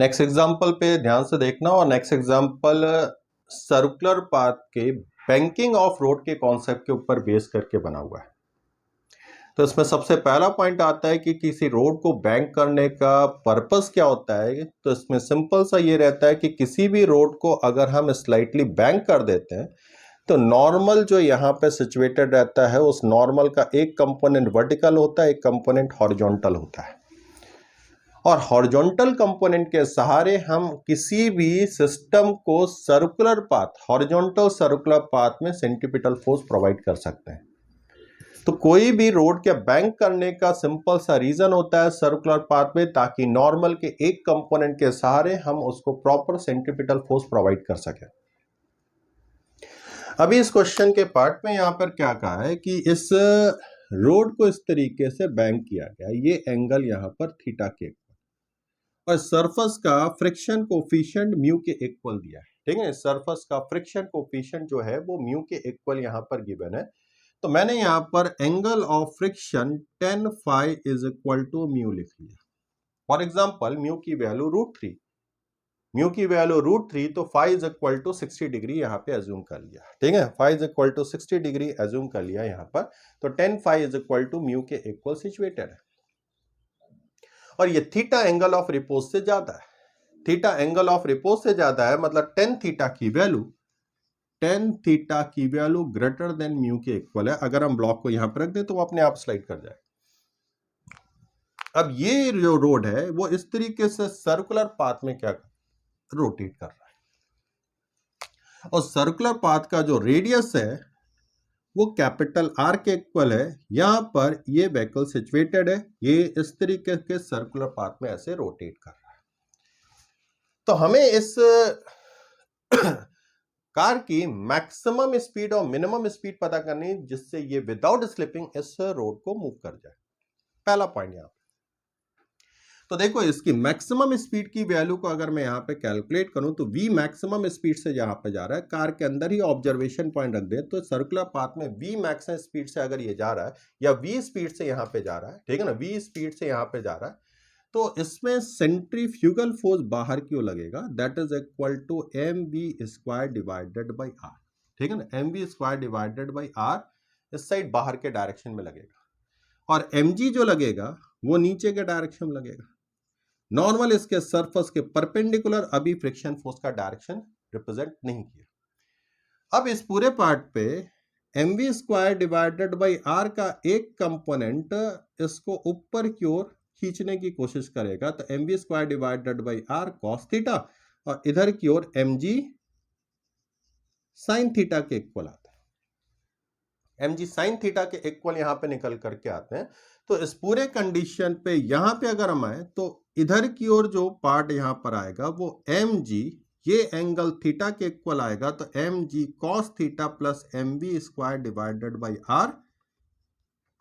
Next example पे ध्यान से देखना और नेक्स्ट एग्जांपल सर्कुलर पाथ के बैंकिंग ऑफ रोड के कॉन्सेप्ट के ऊपर बेस करके बना हुआ है। तो इसमें सबसे पहला पॉइंट आता है कि किसी रोड को बैंक करने का पर्पस क्या होता है। तो इसमें सिंपल सा ये रहता है कि किसी भी रोड को अगर हम स्लाइटली बैंक कर देते हैं तो नॉर्मल जो यहाँ पे सिचुएटेड रहता है उस नॉर्मल का एक कंपोनेंट वर्टिकल होता है, एक कंपोनेंट हॉरिजॉन्टल होता है और हॉरिजॉन्टल कंपोनेंट के सहारे हम किसी भी सिस्टम को circular path, horizontal circular path में सेंट्रीपिटल फोर्स प्रोवाइड कर सकते हैं। तो कोई भी रोड के बैंक करने का सिंपल सा रीजन होता है सर्कुलर पाथ में, ताकि नॉर्मल के एक कंपोनेंट के सहारे हम उसको प्रॉपर सेंट्रीपिटल फोर्स प्रोवाइड कर सकें। अभी इस क्वेश्चन के पार्ट में यहां पर क्या कहा है कि इस रोड को इस तरीके से बैंक किया गया, ये एंगल यहां पर थीटा के और सरफेस का फ्रिक्शन कोफिशिएंट म्यू के इक्वल दिया है। ठीक है, सरफेस का फ्रिक्शन कोफिशिएंट जो है वो म्यू के इक्वल यहां पर गिवन है। तो मैंने यहां पर angle of friction tan phi is equal to mu लिख लिया। फॉर एग्जांपल म्यू की वैल्यू √3, म्यू की वैल्यू √3, तो phi is equal to 60 degree यहां पे अज्यूम कर लिया। ठीक है, phi is equal to 60 degree assume कर लिया यहां पर। तो tan phi is equal to mu के इक्वल सिचुएटेड है और ये थीटा एंगल ऑफ रिपोज से ज्यादा है। थीटा एंगल ऑफ रिपोज से ज्यादा है मतलब tan थीटा की वैल्यू ग्रेटर देन म्यू के इक्वल है। अगर हम ब्लॉक को यहां पर रख दें तो वो अपने आप स्लाइड कर जाए। अब ये जो रोड है वो इस तरीके से सर्कुलर पाथ में क्या रोटेट कर रहा है और सर्कुलर पाथ का जो रेडियस है वो कैपिटल आर के इक्वल है। यहां पर ये व्हीकल सिचुएटेड है, ये इस तरीके के सर्कुलर पाथ में ऐसे रोटेट कर रहा है। तो हमें इस कार की मैक्सिमम स्पीड और मिनिमम स्पीड पता करनी जिससे ये विदाउट स्लिपिंग इस रोड को मूव कर जाए। पहला पॉइंट यहां तो देखो, इसकी मैक्सिमम स्पीड की वैल्यू को अगर मैं यहां पे कैलकुलेट करूं तो v मैक्सिमम स्पीड से यहां पे जा रहा है, कार के अंदर ही ऑब्जर्वेशन पॉइंट रख दे तो सर्कुलर पाथ में v मैक्सिमम स्पीड से अगर ये जा रहा है या v स्पीड से यहां पे जा रहा है, ठीक है ना, v स्पीड से यहां पे जा रहा है, तो इसमें सेंट्रीफ्यूगल फोर्स बाहर क्यों लगेगा, that is equal to mv² divided by r। ठीक है ना, mv² डिवाइडेड बाई r इस साइड बाहर के डायरेक्शन में लगेगा और mg जो लगेगा वो नीचे के डायरेक्शन में लगेगा। नॉर्मल इसके सरफेस के परपेंडिकुलर अभी फ्रिक्शन फोर्स का डायरेक्शन रिप्रेजेंट नहीं किया। अब इस पूरे पार्ट पे mv² डिवाइडेड बाई r का एक कंपोनेंट इसको ऊपर की ओर खींचने की कोशिश करेगा तो mv² divided by r cos theta और इधर की ओर mg sin थीटा के इक्वल आता है। mg sin थीटा के इक्वल यहां पे निकल करके आते हैं। तो इस पूरे कंडीशन पे यहां पे अगर हम आए तो इधर की ओर जो पार्ट यहां पर आएगा वो mg, ये एंगल थीटा के इक्वल आएगा तो mg cos theta plus mv² divided by r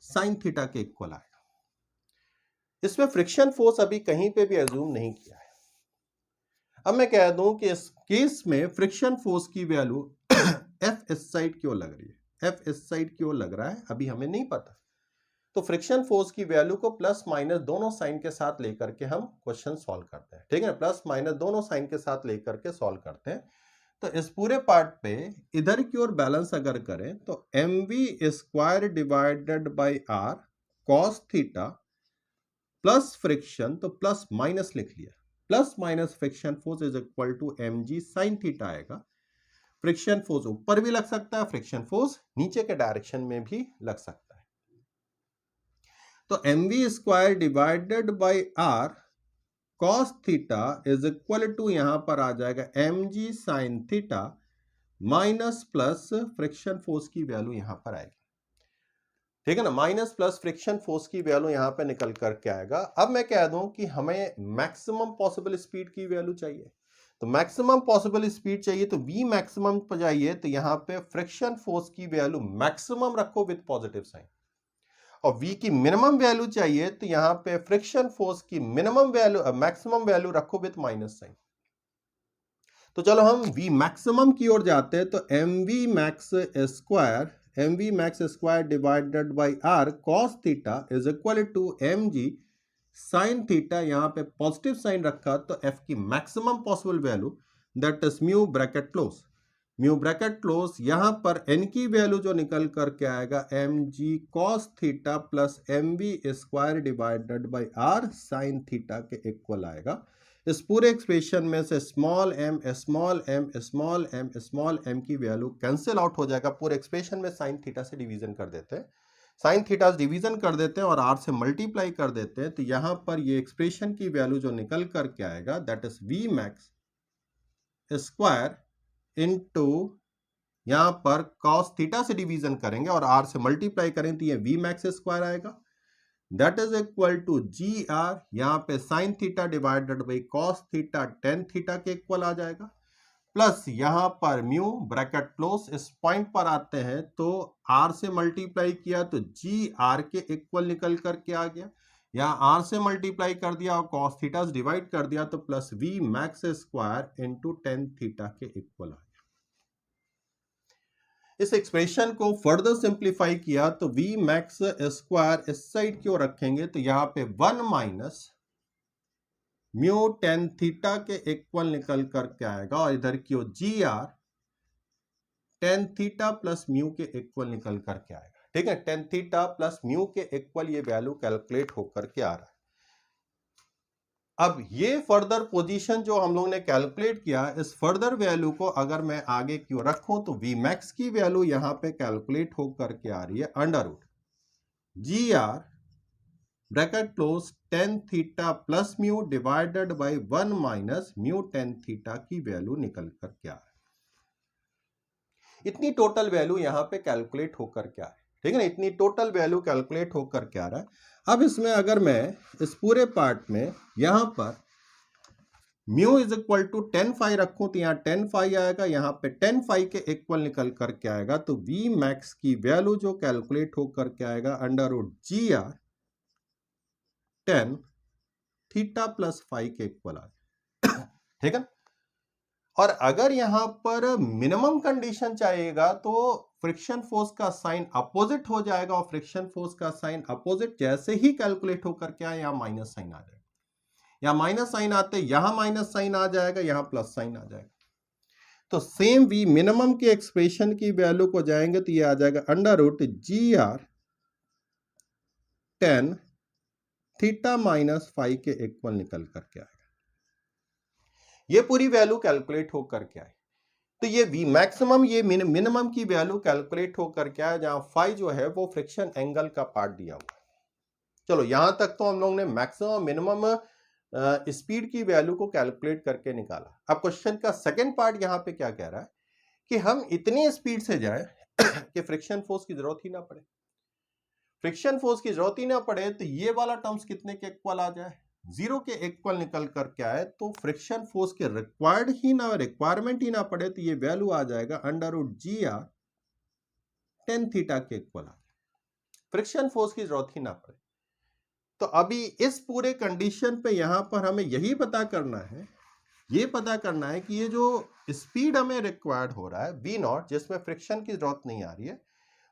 sin theta के इक्वल आएगा। इसमें फ्रिक्शन फोर्स अभी कहीं पे भी अज्यूम नहीं किया है। अब मैं कह दूं कि इस केस में फ्रिक्शन फोर्स की वैल्यू F इस साइड क्यों लग रही है, F इस साइड क्यों लग रहा है अभी हमें नहीं पता। तो फ्रिक्शन फोर्स की वैल्यू को प्लस माइनस दोनों साइन के साथ लेकर के हम क्वेश्चन सॉल्व करते हैं। ठीक है, प्लस माइनस दोनों साइन के साथ लेकर के सॉल्व करते हैं। तो इस पूरे पार्ट पे इधर की ओर बैलेंस अगर करें तो mv² divided by r cos theta plus friction, तो प्लस माइनस लिख लिया, plus minus friction force is equal to mg sin theta आएगा। फ्रिक्शन फोर्स ऊपर भी लग सकता है, फ्रिक्शन फोर्स नीचे के डायरेक्शन में भी लग सकता है। तो mv² divided by r cos theta is equal to यहां पर आ जाएगा mg sin theta minus plus friction force की वैल्यू यहां पर आएगी। ठीक है ना, माइनस प्लस फ्रिक्शन फोर्स की वैल्यू यहां पे निकल करके आएगा। अब मैं कह दूं कि हमें मैक्सिमम पॉसिबल स्पीड की वैल्यू चाहिए, तो मैक्सिमम पॉसिबल स्पीड चाहिए तो v मैक्सिमम पर जाइए तो यहां पे फ्रिक्शन फोर्स की वैल्यू मैक्सिमम रखो विद पॉजिटिव साइन और v की मिनिमम वैल्यू चाहिए तो यहां पे फ्रिक्शन फोर्स की मिनिमम वैल्यू मैक्सिमम वैल्यू रखो विद माइनस साइन। तो चलो हम v मैक्सिमम की ओर जाते हैं तो mv max square divided by r cos theta is equal to mg sine theta यहाँ पे पॉजिटिव साइन रखा तो एफ की maximum possible value that is mu bracket close, mu bracket close, यहां पर एन की वैल्यू जो निकल करके आएगा m g cos theta plus m v square divided by r sine theta के इक्वल आएगा। इस पूरे एक्सप्रेशन में से small m small m small m small M की वैल्यू कैंसिल आउट हो जाएगा। पूरे एक्सप्रेशन में साइन थीटा से डिवीजन कर देते हैं, साइन थीटा डिवीजन कर देते हैं और आर से मल्टीप्लाई कर देते हैं, तो यहां पर ये एक्सप्रेशन की वैल्यू जो निकल करके आएगा that is v max square into, यहां पर cos थीटा से डिवीजन करेंगे और r से मल्टीप्लाई करें तो ये v मैक्स स्क्वायर आएगा, that is equal to g r, यहां पे sin theta divided by cos theta tan theta के इक्वल आ जाएगा, प्लस यहां पर म्यू ब्रैकेट क्लोज, इस पॉइंट पर आते हैं तो r से मल्टीप्लाई किया तो जी आर के इक्वल निकल करके आ गया, यहाँ r से मल्टीप्लाई कर दिया और cos थीटा से डिवाइड कर दिया तो plus v max square into tan theta के इक्वल आ गया। इस एक्सप्रेशन को फर्दर सिंप्लीफाई किया तो v मैक्स स्क्वायर इस साइड की ओर रखेंगे तो यहाँ पे 1 माइनस म्यू tan थीटा के इक्वल निकल करके आएगा और इधर की ओर g r tan theta plus mu के इक्वल निकल करके आएगा। ठीक है, tan थीटा प्लस म्यू के इक्वल ये वैल्यू कैलकुलेट होकर के आ रहा है। अब ये फर्दर पोजीशन जो हम लोग ने कैलकुलेट किया, इस फर्दर वैल्यू को अगर मैं आगे क्यों रखूं तो v मैक्स की वैल्यू यहां पे कैलकुलेट होकर के आ रही है under root g r bracket close tan theta plus mu divided by 1 minus mu tan theta की वैल्यू निकल करके आ रहा है। इतनी टोटल वैल्यू यहां पे कैलकुलेट होकर के आ रहा है। ठीक है ना, इतनी टोटल वैल्यू कैलकुलेट होकर के आ रहा है। अब इसमें अगर मैं इस पूरे पार्ट में यहां पर mu is equal to tan phi रखूं तो यहाँ tan फाई आएगा, यहाँ पे tan फाई के इक्वल निकल करके आएगा तो v मैक्स की वैल्यू जो कैलकुलेट होकर के आएगा under root g r tan theta plus phi के इक्वल आ जाएगा। ठीक है, और अगर यहां पर मिनिमम कंडीशन चाहिएगा तो फ्रिक्शन फोर्स का साइन अपोजिट हो जाएगा और फ्रिक्शन फोर्स का साइन अपोजिट जैसे ही कैलकुलेट होकर के आए यहाँ माइनस साइन आ जाएगा, यहाँ माइनस साइन आते यहां माइनस साइन आ जाएगा, यहाँ प्लस साइन आ जाएगा। तो सेम वी मिनिमम के एक्सप्रेशन की वैल्यू को जाएंगे तो ये आ जाएगा under root g r tan theta minus phi के इक्वल निकल करके आएगा। ये पूरी वैल्यू कैलकुलेट होकर के आए तो ये v मैक्सिमम ये मिनिमम की वैल्यू कैलकुलेट होकर के आए, जहां फाई जो है वो फ्रिक्शन एंगल का पार्ट दिया हुआ है। चलो यहां तक तो हम लोग ने मैक्सिमम मिनिमम स्पीड की वैल्यू को कैलकुलेट करके निकाला। अब क्वेश्चन का सेकंड पार्ट यहां पे क्या कह रहा है कि हम इतनी स्पीड से जाए कि फ्रिक्शन फोर्स की जरूरत ही ना पड़े, फ्रिक्शन फोर्स की जरूरत ही ना पड़े तो ये वाला टर्म्स कितने के इक्वल आ जाए, 0 के इक्वल निकल करके आए तो फ्रिक्शन फोर्स के रिक्वायरमेंट ही ना पड़े तो ये वैल्यू आ जाएगा under root g r tan theta के इक्वल आ जाएगा, फ्रिक्शन फोर्स की जरूरत ही ना पड़े। तो अभी इस पूरे कंडीशन पे यहां पर हमें यही पता करना है, ये पता करना है कि ये जो स्पीड हमें रिक्वायर्ड हो रहा है v नॉट जिसमें फ्रिक्शन की जरूरत नहीं आ रही है,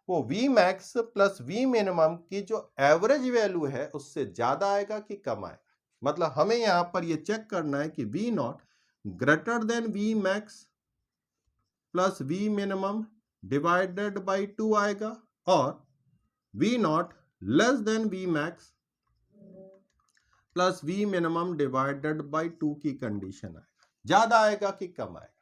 वो v max plus v minimum की जो एवरेज वैल्यू है उससे ज्यादा आएगा कि कम आएगा। मतलब हमें यहां पर ये चेक करना है कि v not greater than v max plus v minimum divided by 2 आएगा और v naught less then v max plus v minimum divided by 2 की कंडीशन आएगा, ज्यादा आएगा कि कम आएगा।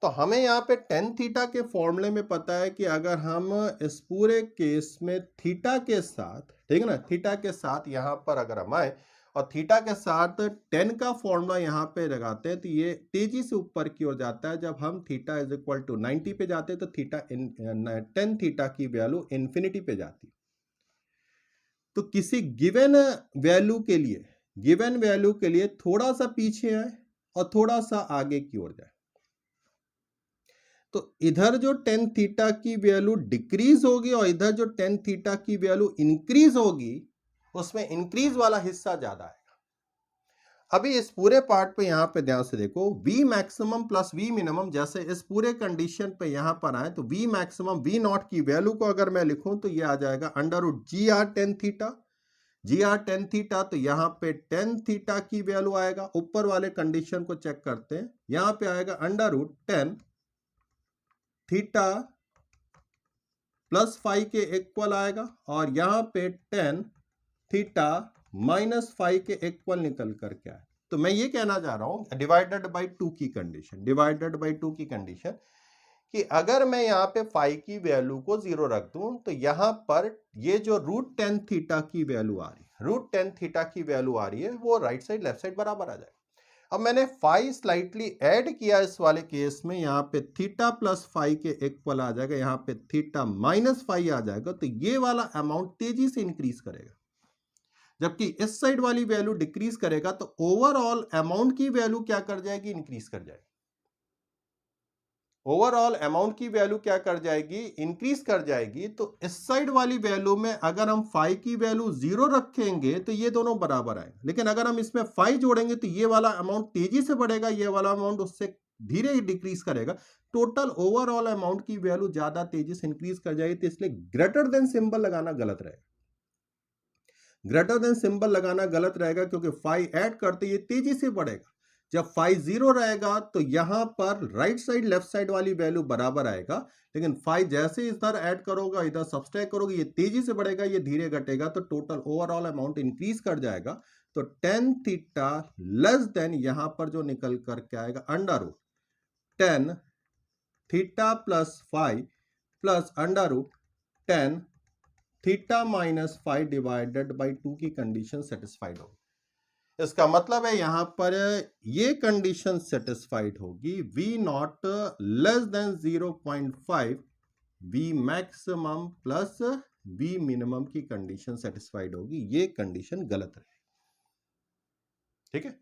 तो हमें यहाँ पे tan थीटा के फॉर्मूले में पता है कि अगर हम इस पूरे केस में थीटा के साथ, ठीक है ना, थीटा के साथ यहाँ पर अगर हम आए और थीटा के साथ tan का फॉर्मूला यहाँ पे लगाते हैं तो ये तेजी से ऊपर की ओर जाता है। जब हम थीटा इज इक्वल टू 90 पे जाते हैं तो tan थीटा की वैल्यू इन्फिनिटी पे जाती है। तो किसी गिवन वैल्यू के लिए थोड़ा सा पीछे आए और थोड़ा सा आगे की ओर जाए तो इधर जो tan थीटा की वैल्यू डिक्रीज होगी और इधर जो tan थीटा की वैल्यू इंक्रीज होगी उसमें इंक्रीज वाला हिस्सा ज्यादा आएगा। अभी इस पूरे पार्ट पे यहां पे ध्यान से देखो, v maximum plus v minimum जैसे इस पूरे कंडीशन पे यहां पर आए तो v मैक्सिमम v नॉट की वैल्यू को अगर मैं लिखूं तो ये आ जाएगा under root g r tan theta g r tan theta, तो यहाँ पे टेन थीटा की वैल्यू आएगा। ऊपर वाले कंडीशन को चेक करते हैं, यहाँ पे आएगा under root tan theta plus phi के इक्वल आएगा, और यहाँ पे टेन थीटा माइनस फाइव के इक्वल निकल करके आए। तो मैं ये कहना चाह रहा हूं डिवाइडेड बाई टू की कंडीशन, डिवाइडेड बाई टू की कंडीशन कि अगर मैं यहाँ पे फाइव की वैल्यू को जीरो रख दूं तो यहाँ पर ये जो रूट टेन थीटा की वैल्यू आ रही है, रूट टेन थीटा की वैल्यू आ रही है, वो राइट साइड लेफ्ट साइड बराबर आ जाएगा। अब मैंने फाइव स्लाइटली ऐड किया इस वाले केस में, यहाँ पे थीटा प्लस फाइव के इक्वल आ जाएगा, यहाँ पे थीटा माइनस फाइव आ जाएगा। तो ये वाला अमाउंट तेजी से इंक्रीज करेगा, जबकि इस साइड वाली वैल्यू डिक्रीज करेगा। तो ओवरऑल अमाउंट की वैल्यू क्या कर जाएगी, इंक्रीज कर जाएगी। ओवरऑल अमाउंट की वैल्यू क्या कर जाएगी, इंक्रीज कर जाएगी। तो इस साइड वाली वैल्यू में अगर हम 5 की वैल्यू 0 रखेंगे तो ये दोनों बराबर आएंगे, लेकिन अगर हम इसमें 5 जोड़ेंगे तो ये वाला अमाउंट तेजी से बढ़ेगा, ये वाला अमाउंट उससे धीरे ही डिक्रीज करेगा। टोटल ओवरऑल अमाउंट की वैल्यू ज्यादा तेजी से इंक्रीज कर जाएगी। तो इसलिए ग्रेटर देन सिंबल लगाना गलत रहेगा, ग्रेटर देन सिंबल लगाना गलत रहेगा, क्योंकि 5 ऐड करते ये तेजी से बढ़ेगा। जब 5 0 रहेगा तो यहां पर राइट साइड लेफ्ट साइड वाली वैल्यू बराबर आएगा, लेकिन 5 जैसे इधर ऐड करोगे, इधर सब्सट्रैक्ट करोगे, ये तेजी से बढ़ेगा, ये धीरे घटेगा। तो टोटल ओवरऑल अमाउंट इंक्रीज कर जाएगा। तो टेन थीटा लेस देन यहां पर जो निकल करके आएगा under root tan theta plus phi plus under root tan theta minus phi divided by two की कंडीशन सेटिस्फाइड होगी। इसका मतलब है यहां पर ये कंडीशन सेटिस्फाइड होगी, v naught less than 0.5, v maximum plus v minimum की कंडीशन सेटिस्फाइड होगी। ये कंडीशन गलत है, ठीक है।